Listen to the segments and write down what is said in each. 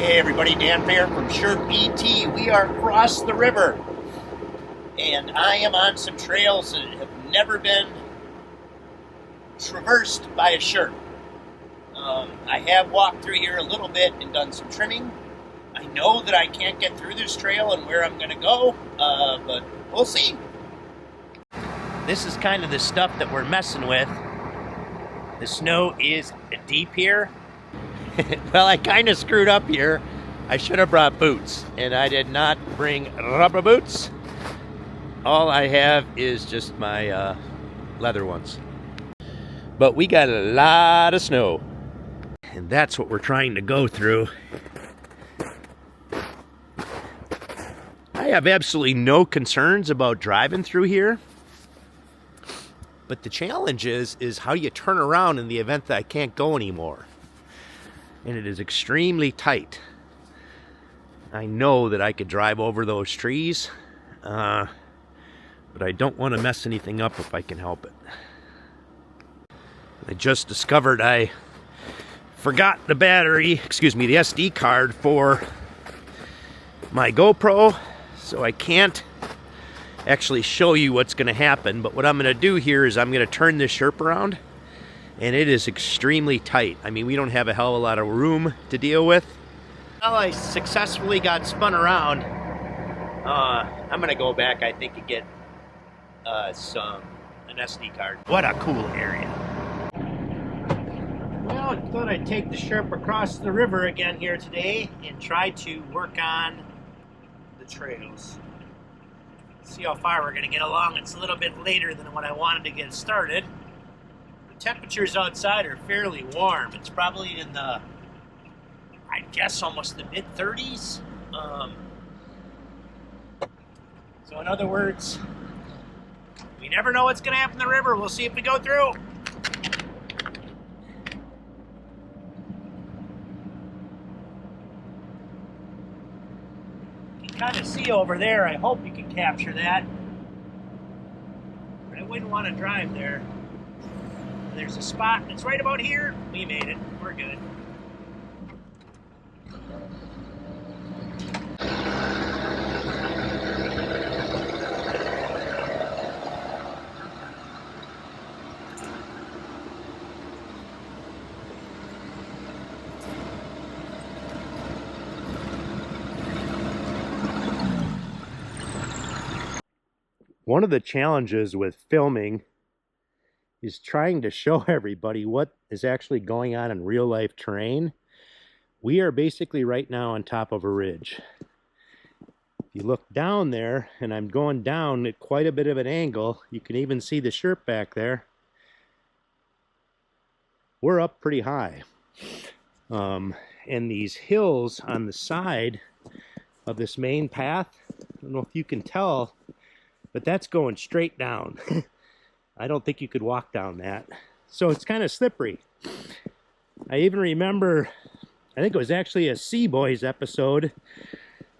Hey everybody, Dan Fair from SHERP ET. We are across the river, and I am on some trails that have never been traversed by a SHERP. I have walked through here a little bit and done some trimming. I know that I can't get through this trail and where I'm going to go, but we'll see. This is kind of the stuff that we're messing with. The snow is deep here. Well, I kind of screwed up here. I should have brought boots, and I did not bring rubber boots. All I have is just my leather ones. But we got a lot of snow, and that's what we're trying to go through. I have absolutely no concerns about driving through here, but the challenge is how you turn around in the event that I can't go anymore. And it is extremely tight. I know that I could drive over those trees, but I don't want to mess anything up if I can help it. I just discovered I forgot the battery, the SD card for my GoPro, so I can't actually show you what's going to happen. But what I'm going to do here is I'm going to turn this SHERP around, and it is extremely tight. I mean, we don't have a hell of a lot of room to deal with. Well, I successfully got spun around. I'm going to go back, I think, and get an SD card. What a cool area. Well, I thought I'd take the SHERP across the river again here today and try to work on the trails. See how far we're going to get along. It's a little bit later than what I wanted to get started. The temperatures outside are fairly warm. It's probably in the, I guess, almost the mid-30s. So in other words, we never know what's going to happen in the river. We'll see if we go through. You can kind of see over there. I hope you can capture that. But I wouldn't want to drive there. There's a spot that's right about here. We made it. We're good. One of the challenges with filming is trying to show everybody what is actually going on in real life terrain. We are basically right now on top of a ridge. If you look down there, and I'm going down at quite a bit of an angle, you can even see the SHERP back there. We're up pretty high. And these hills on the side of this main path, I don't know if you can tell, but that's going straight down. I don't think you could walk down that. So it's kind of slippery. I even remember, I think it was actually a Sea Boys episode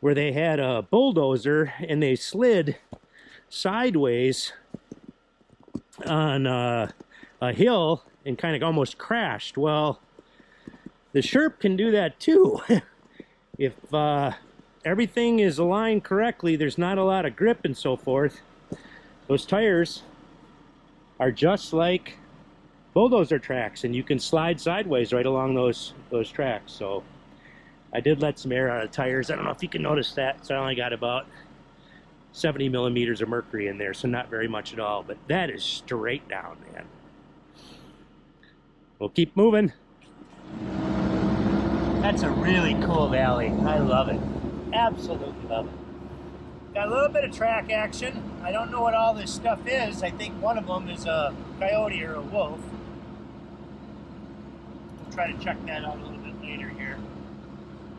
where they had a bulldozer and they slid sideways on a hill and kind of almost crashed. Well, the SHERP can do that too. If everything is aligned correctly, there's not a lot of grip and so forth. Those tires are just like bulldozer tracks, and you can slide sideways right along those tracks. So I did let some air out of the tires. I don't know if you can notice that. So I only got about 70 millimeters of mercury in there, so not very much at all. But that is straight down, man. We'll keep moving. That's a really cool valley. I love it. Absolutely love it. Got a little bit of track action. I don't know what all this stuff is. I think one of them is a coyote or a wolf. We'll try to check that out a little bit later here.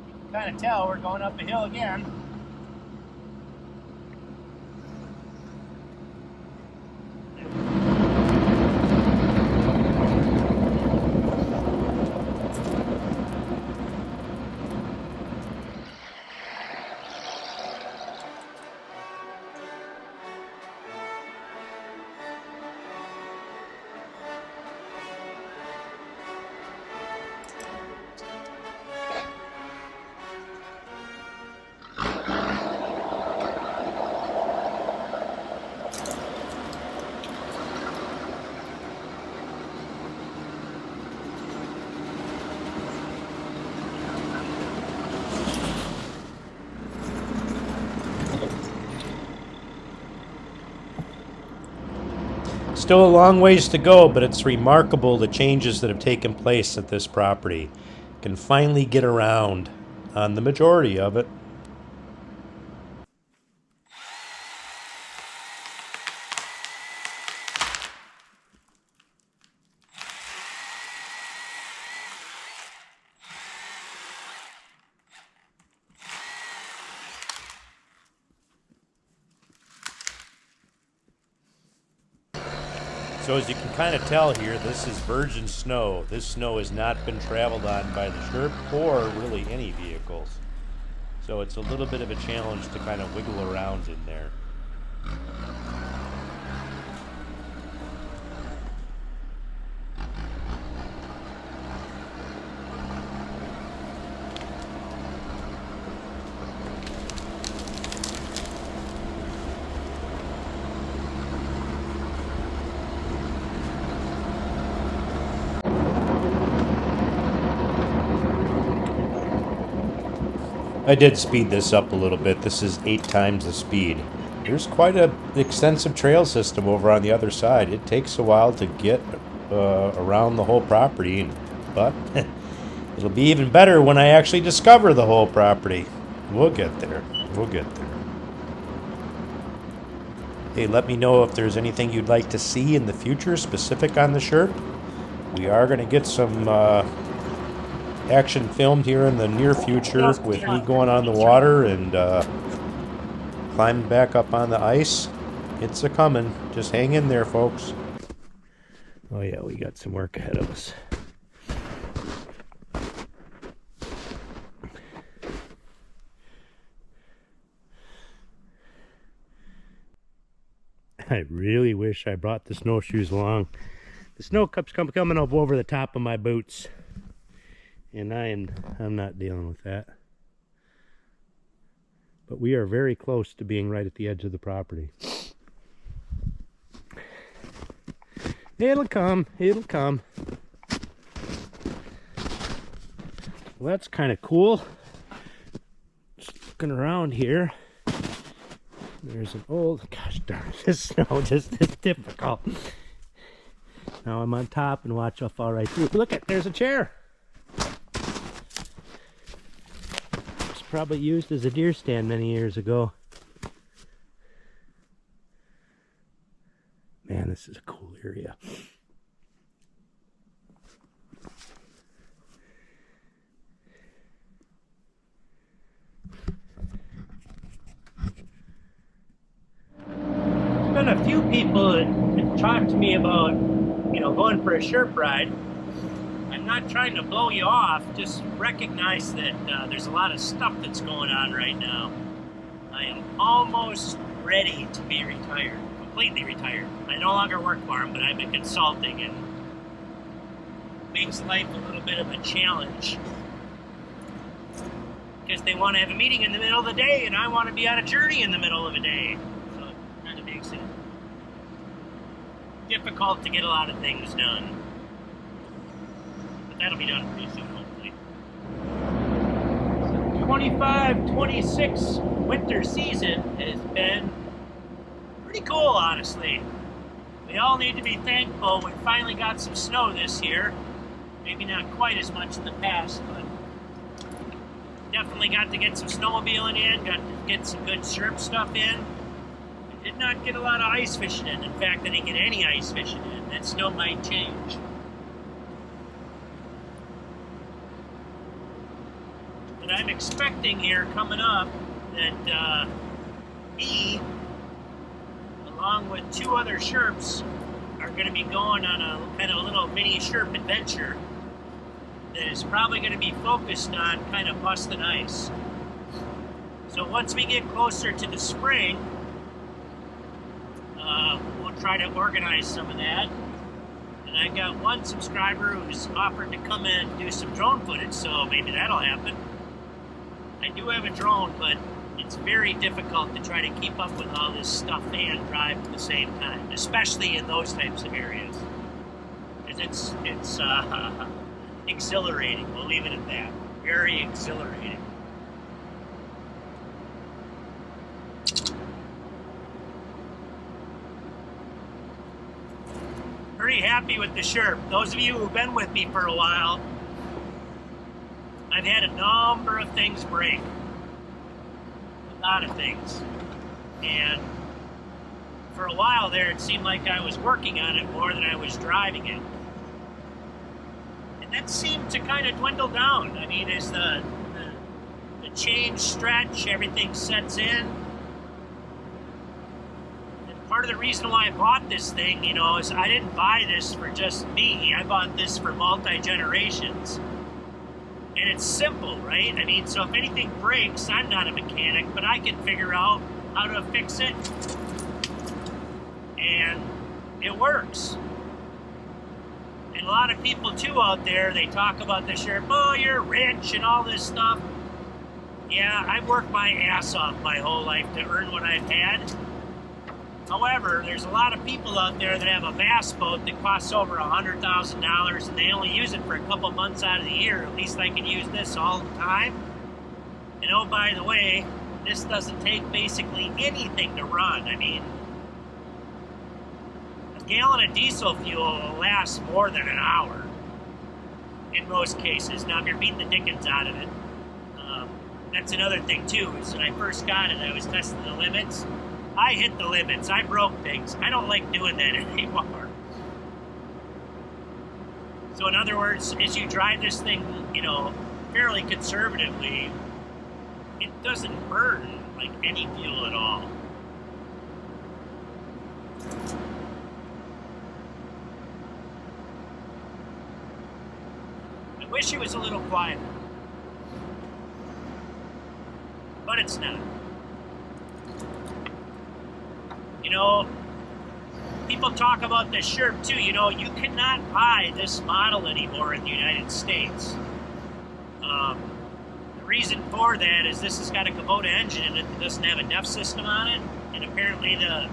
You can kind of tell we're going up a hill again. Still a long ways to go, but it's remarkable the changes that have taken place at this property. Can finally get around on the majority of it. So as you can kind of tell here, this is virgin snow. This snow has not been traveled on by the SHERP or really any vehicles. So it's a little bit of a challenge to kind of wiggle around in there. I did speed this up a little bit. This is 8 times the speed. There's quite an extensive trail system over on the other side. It takes a while to get around the whole property, but it'll be even better when I actually discover the whole property. We'll get there. We'll get there. Hey, let me know if there's anything you'd like to see in the future specific on the SHERP. We are going to get some action filmed here in the near future with me going on the water and climbing back up on the ice. It's a-coming. Just hang in there, folks. Oh yeah, we got some work ahead of us. I really wish I brought the snowshoes along. The snow keeps coming up over the top of my boots. And I'm not dealing with that. But we are very close to being right at the edge of the property. It'll come. It'll come. Well, that's kind of cool. Just looking around here. There's an old... Gosh darn, this snow just is difficult. Now I'm on top and watch how far right through. Look at, there's a chair. Probably used as a deer stand many years ago. Man, this is a cool area. There's been a few people that talked to me about, going for a SHERP ride. I'm not trying to blow you off, just recognize that there's a lot of stuff that's going on right now. I am almost ready to be retired, completely retired. I no longer work for them, but I've been consulting, and it makes life a little bit of a challenge. Because they want to have a meeting in the middle of the day, and I want to be on a journey in the middle of a day. So it kind of makes it difficult to get a lot of things done. That'll be done pretty soon, hopefully. So 25-26 winter season has been pretty cool, honestly. We all need to be thankful we finally got some snow this year. Maybe not quite as much in the past, but definitely got to get some snowmobiling in, got to get some good SHERP stuff in. I did not get a lot of ice fishing in. In fact, I didn't get any ice fishing in. That still might change. But I'm expecting here coming up that me, along with 2 other SHERPs, are going to be going on a kind of a little mini SHERP adventure that is probably going to be focused on kind of busting ice. So once we get closer to the spring, we'll try to organize some of that. And I got one subscriber who's offered to come in and do some drone footage, so maybe that'll happen. I do have a drone, but it's very difficult to try to keep up with all this stuff and drive at the same time, especially in those types of areas. Because it's exhilarating. We'll leave it at that. Very exhilarating. pretty happy with the SHERP. Those of you who've been with me for a while, I've had a number of things break. A lot of things. And for a while there, it seemed like I was working on it more than I was driving it. And that seemed to kind of dwindle down. I mean, as the change stretch, everything sets in. And part of the reason why I bought this thing, you know, is I didn't buy this for just me. I bought this for multi-generations. And it's simple, right? I mean, so if anything breaks, I'm not a mechanic, but I can figure out how to fix it. And it works. And a lot of people too out there, they talk about the SHERP, oh, you're rich and all this stuff. Yeah, I've worked my ass off my whole life to earn what I've had. However, there's a lot of people out there that have a bass boat that costs over $100,000 and they only use it for a couple months out of the year. At least I can use this all the time. And oh, by the way, this doesn't take basically anything to run. I mean, a gallon of diesel fuel will last more than an hour in most cases. Now, if you're beating the dickens out of it, that's another thing too, is when I first got it, I was testing the limits. I hit the limits, I broke things. I don't like doing that anymore. So in other words, as you drive this thing, you know, fairly conservatively, it doesn't burn like any fuel at all. I wish it was a little quieter. But it's not. You know, people talk about the SHERP too. You know, you cannot buy this model anymore in the United States. The reason for that is this has got a Kubota engine in it that doesn't have a DEF system on it. And apparently the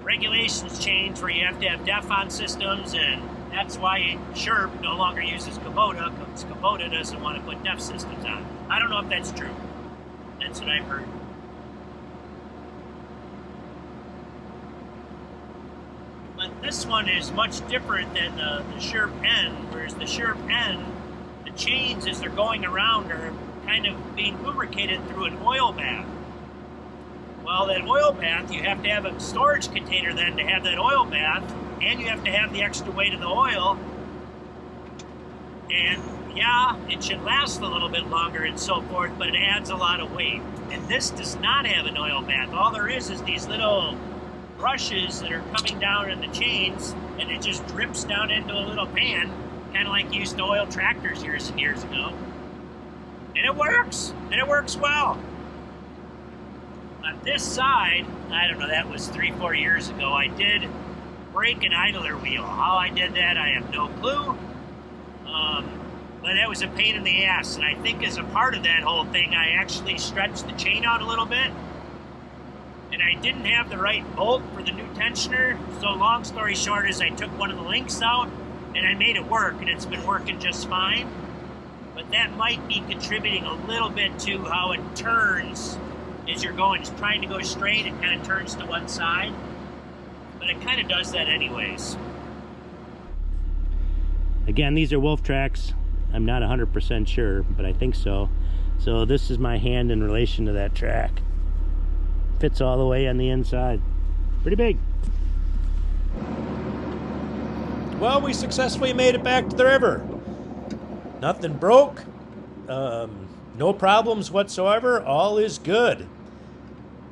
regulations change where you have to have DEF on systems, and that's why SHERP no longer uses Kubota, because Kubota doesn't want to put DEF systems on. I don't know if that's true. That's what I've heard. But this one is much different than the SHERP N, whereas the SHERP N, the chains as they're going around are kind of being lubricated through an oil bath. Well, that oil bath, you have to have a storage container then to have that oil bath, and you have to have the extra weight of the oil. And yeah, it should last a little bit longer and so forth, but it adds a lot of weight. And this does not have an oil bath. All there is these little brushes that are coming down in the chains, and it just drips down into a little pan, kind of like you used to oil tractors years and years ago. And it works, and it works well. On this side, I don't know, that was 3-4 years ago, I did break an idler wheel. How I did that, I have no clue. But that was a pain in the ass, and I think as a part of that whole thing, I actually stretched the chain out a little bit, and I didn't have the right bolt for the new tensioner, so long story short is I took one of the links out, and I made it work, and it's been working just fine. But that might be contributing a little bit to how it turns as you're going. It's trying to go straight, it kind of turns to one side, but it kind of does that anyways. Again, these are wolf tracks. I'm not 100% sure, but I think so. So this is my hand in relation to that track. Fits all the way on the inside. Pretty big. Well, we successfully made it back to the river. Nothing broke. No problems whatsoever. All is good.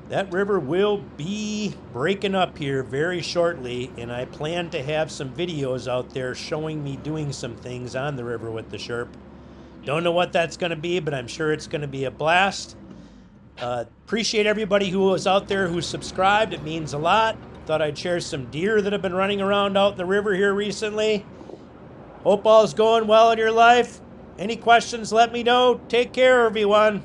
That river will be breaking up here very shortly, and I plan to have some videos out there showing me doing some things on the river with the SHERP. Don't know what that's going to be, but I'm sure it's going to be a blast. Appreciate everybody who was out there who subscribed. It means a lot. Thought I'd share some deer that have been running around out in the river here recently. Hope all's going well in your life. Any questions, let me know. Take care, everyone.